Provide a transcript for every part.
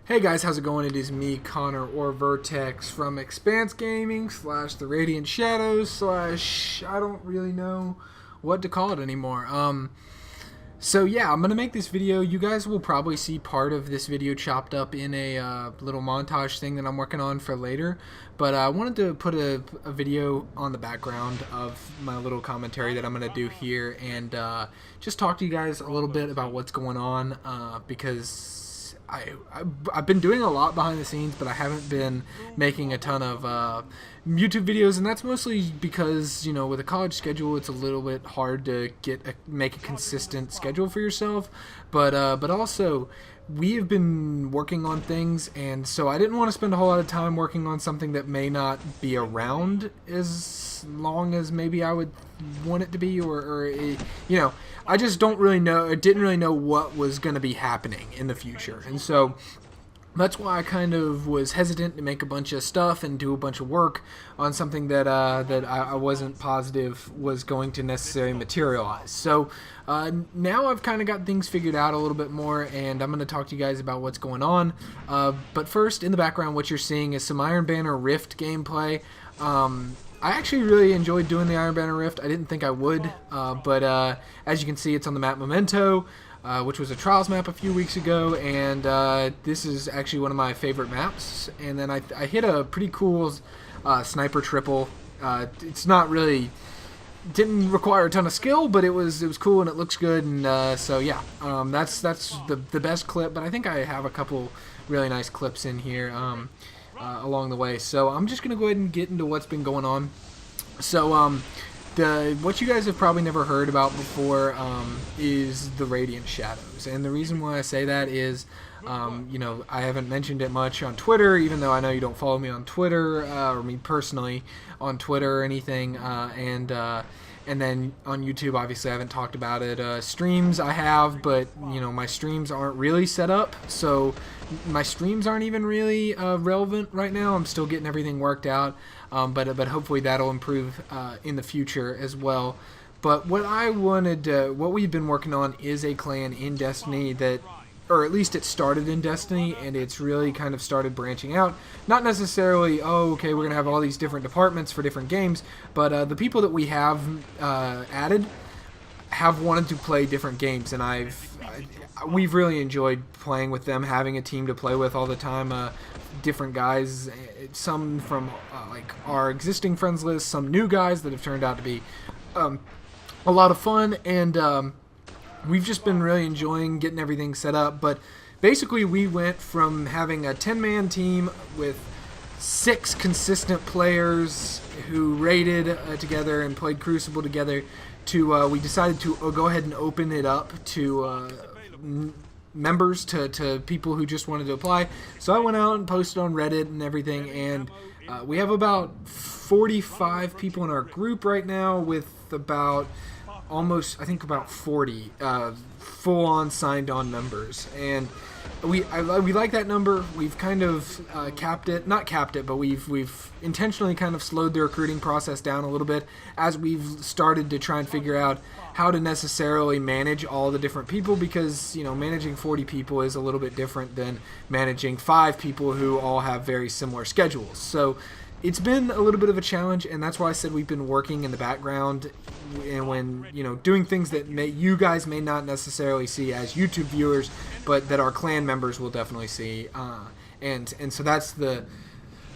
Hey guys, how's it going? It is me, Connor or Vertex from Xpanse Gaming / the Radiant Shadows / I don't really know what to call it anymore. So yeah, I'm gonna make this video. You guys will probably see part of this video chopped up in a little montage thing that I'm working on for later. But I wanted to put a video on the background of my little commentary that I'm gonna do here and just talk to you guys a little bit about what's going on because I've been doing a lot behind the scenes, but I haven't been making a ton of YouTube videos, and that's mostly because, you know, with a college schedule, it's a little bit hard to make a consistent schedule for yourself. But also, we have been working on things, and so I didn't want to spend a whole lot of time working on something that may not be around as long as maybe I would want it to be, or you know, I just don't really know, or didn't really know what was going to be happening in the future, and so that's why I kind of was hesitant to make a bunch of stuff and do a bunch of work on something that I wasn't positive was going to necessarily materialize. So now I've kind of got things figured out a little bit more, and I'm going to talk to you guys about what's going on. But first, in the background, what you're seeing is some Iron Banner Rift gameplay. I actually really enjoyed doing the Iron Banner Rift. I didn't think I would, but as you can see, it's on the map Memento, which was a Trials map a few weeks ago, and this is actually one of my favorite maps. And then I hit a pretty cool sniper triple. It's not really, didn't require a ton of skill, but it was cool and it looks good, and so yeah, that's the best clip. But I think I have a couple really nice clips in here along the way. So I'm just gonna go ahead and get into what's been going on. So what you guys have probably never heard about before is the Radiant Shadows, and the reason why I say that is, you know, I haven't mentioned it much on Twitter, even though I know you don't follow me on Twitter, or me personally on Twitter or anything, and then on YouTube, obviously, I haven't talked about it. Streams I have, but, you know, my streams aren't really set up, so my streams aren't even really relevant right now. I'm still getting everything worked out, but hopefully that'll improve in the future as well. But what we've been working on is a clan in Destiny that, or at least it started in Destiny, and it's really kind of started branching out. Not necessarily, oh, okay, we're going to have all these different departments for different games, but the people that we have added have wanted to play different games, and we've really enjoyed playing with them, having a team to play with all the time, different guys, some from like our existing friends list, some new guys that have turned out to be a lot of fun, and we've just been really enjoying getting everything set up. But basically, we went from having a 10-man team with 6 consistent players who raided together and played Crucible together to we decided to go ahead and open it up to members, to people who just wanted to apply. So I went out and posted on Reddit and everything, and we have about 45 people in our group right now, with about almost, I think, about 40 full-on signed-on members, and we like that number. We've kind of not capped it, but we've intentionally kind of slowed the recruiting process down a little bit as we've started to try and figure out how to necessarily manage all the different people, because, you know, managing 40 people is a little bit different than managing 5 people who all have very similar schedules. So it's been a little bit of a challenge, and that's why I said we've been working in the background, and when, you know, doing things that you guys may not necessarily see as YouTube viewers, but that our clan members will definitely see, and so that's the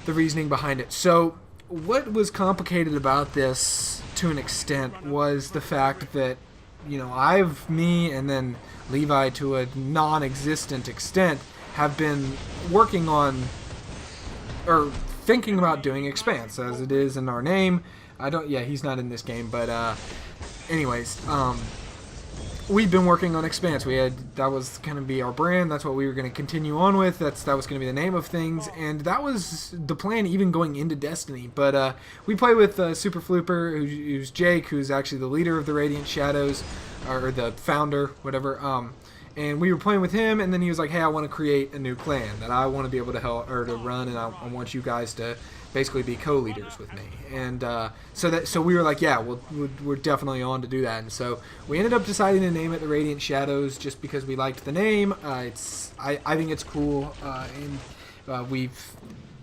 reasoning behind it. So what was complicated about this to an extent was the fact that, you know, me and then Levi, to a non-existent extent, have been working on, or thinking about doing Xpanse, as it is in our name. He's not in this game, but anyways, we've been working on Xpanse. That was going to be our brand. That's what we were going to continue on with. That was going to be the name of things, and that was the plan even going into Destiny. But we play with Super Flooper, who's Jake, who's actually the leader of the Radiant Shadows, or the founder, whatever. And we were playing with him, and then he was like, hey, I want to create a new clan that I want to be able to help, or to run, and I want you guys to basically be co-leaders with me. And so we were like, yeah, we're definitely on to do that. And so we ended up deciding to name it the Radiant Shadows just because we liked the name. I think it's cool, and we've.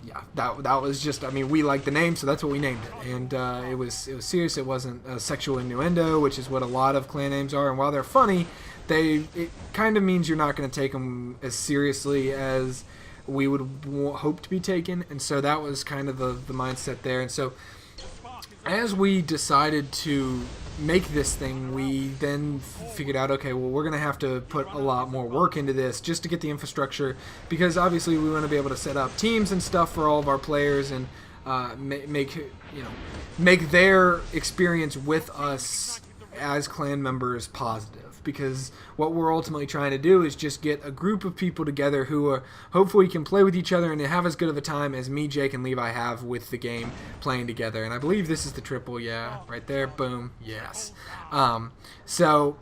Yeah, that was just, I mean, we liked the name, so that's what we named it. And it was serious. It wasn't a sexual innuendo, which is what a lot of clan names are. And while they're funny, it kind of means you're not going to take them as seriously as we would hope to be taken. And so that was kind of the mindset there. And so as we decided to make this thing, we then figured out, okay, well, we're going to have to put a lot more work into this just to get the infrastructure, because obviously we want to be able to set up teams and stuff for all of our players and make their experience with us as clan members positive. Because what we're ultimately trying to do is just get a group of people together who are hopefully can play with each other and have as good of a time as me, Jake, and Levi have with the game playing together. And I believe this is the triple, yeah, right there, boom, yes. So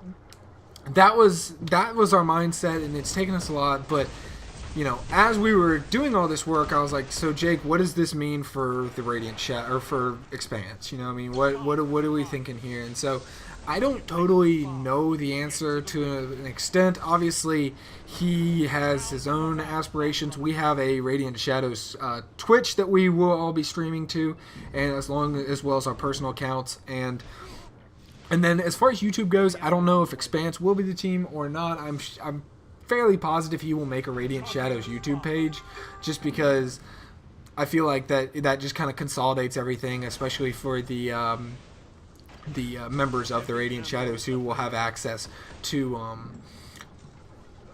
that was our mindset, and it's taken us a lot. But as we were doing all this work, I was like, so Jake, what does this mean for the Radiant or for Xpanse? I mean, what are we thinking here? And so I don't totally know the answer to an extent. Obviously, he has his own aspirations. We have a Radiant Shadows Twitch that we will all be streaming to, and as well as our personal accounts. And then as far as YouTube goes, I don't know if Xpanse will be the team or not. I'm fairly positive he will make a Radiant Shadows YouTube page, just because I feel like that just kind of consolidates everything, especially for the members of the Radiant Shadows who will have access to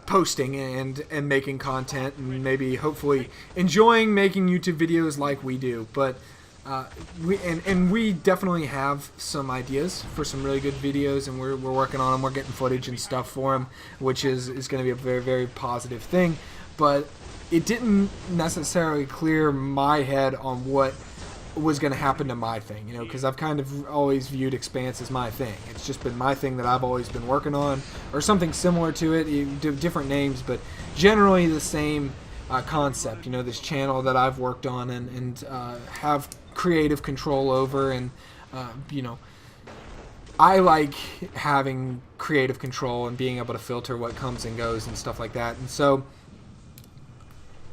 posting and making content, and maybe hopefully enjoying making YouTube videos like we do. But we definitely have some ideas for some really good videos, and we're working on them. We're getting footage and stuff for them, which is going to be a very, very positive thing. But it didn't necessarily clear my head on what was going to happen to my thing, because I've kind of always viewed Xpanse as my thing. It's just been my thing that I've always been working on, or something similar to it, different names, but generally the same concept. This channel that I've worked on and have creative control over, and I like having creative control and being able to filter what comes and goes and stuff like that. And so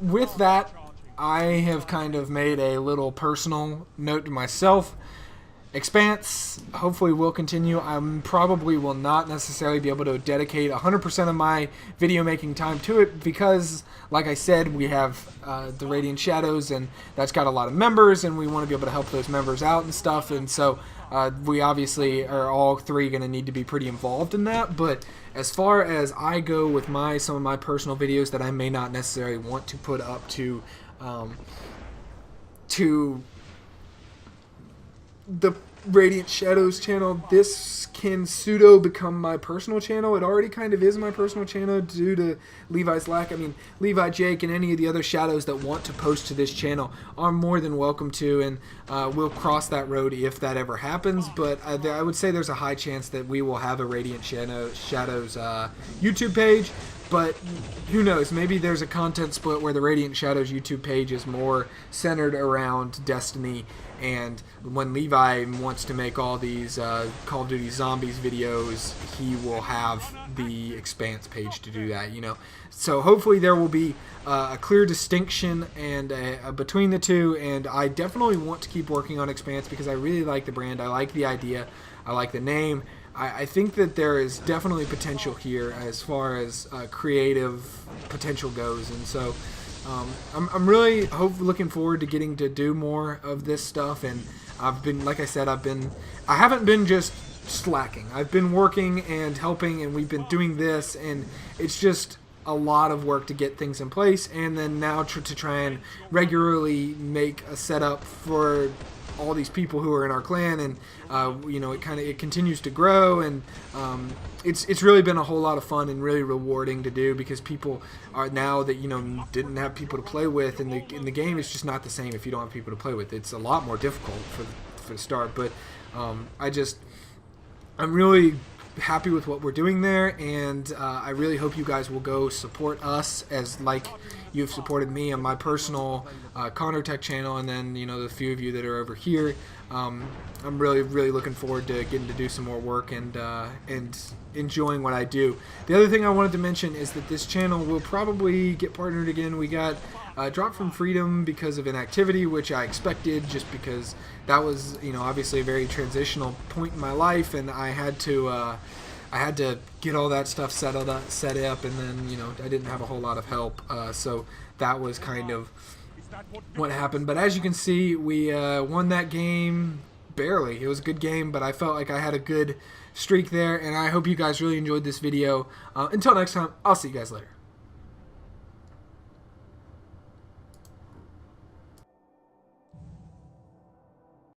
with that, I have kind of made a little personal note to myself. Xpanse hopefully will continue. I probably will not necessarily be able to dedicate 100% of my video making time to it, because, like I said, we have the Radiant Shadows, and that's got a lot of members, and we want to be able to help those members out and stuff. And so we obviously are all three going to need to be pretty involved in that. But as far as I go with some of my personal videos that I may not necessarily want to put up to the Radiant Shadows channel, this can pseudo become my personal channel. It already kind of is my personal channel due to Levi's lack. I mean, Levi, Jake, and any of the other Shadows that want to post to this channel are more than welcome to, and we'll cross that road if that ever happens. But I would say there's a high chance that we will have a Radiant Shadows YouTube page. But who knows? Maybe there's a content split where the Radiant Shadows YouTube page is more centered around Destiny, and when Levi wants to make all these Call of Duty Zombies videos, he will have the Xpanse page to do that. So hopefully there will be a clear distinction and between the two. And I definitely want to keep working on Xpanse because I really like the brand. I like the idea. I like the name. I think that there is definitely potential here as far as creative potential goes, and so I'm really looking forward to getting to do more of this stuff. And I've been, like I said, I haven't been just slacking. I've been working and helping, and we've been doing this, and it's just a lot of work to get things in place, and then now to try and regularly make a setup for all these people who are in our clan, and it continues to grow, and it's really been a whole lot of fun and really rewarding to do, because people are, now that didn't have people to play with in the game, it's just not the same if you don't have people to play with. It's a lot more difficult for the start, but I'm really happy with what we're doing there, and I really hope you guys will go support us as like you've supported me on my personal Connor Tech channel, and then the few of you that are over here. I'm really looking forward to getting to do some more work and enjoying what I do. The other thing I wanted to mention is that this channel will probably get partnered again. We got dropped from Freedom because of inactivity, which I expected, just because that was obviously a very transitional point in my life, and I had to get all that stuff set up, and then I didn't have a whole lot of help, so that was kind of what happened. But as you can see, we won that game barely. It was a good game, but I felt like I had a good streak there, and I hope you guys really enjoyed this video. Until next time, I'll see you guys later.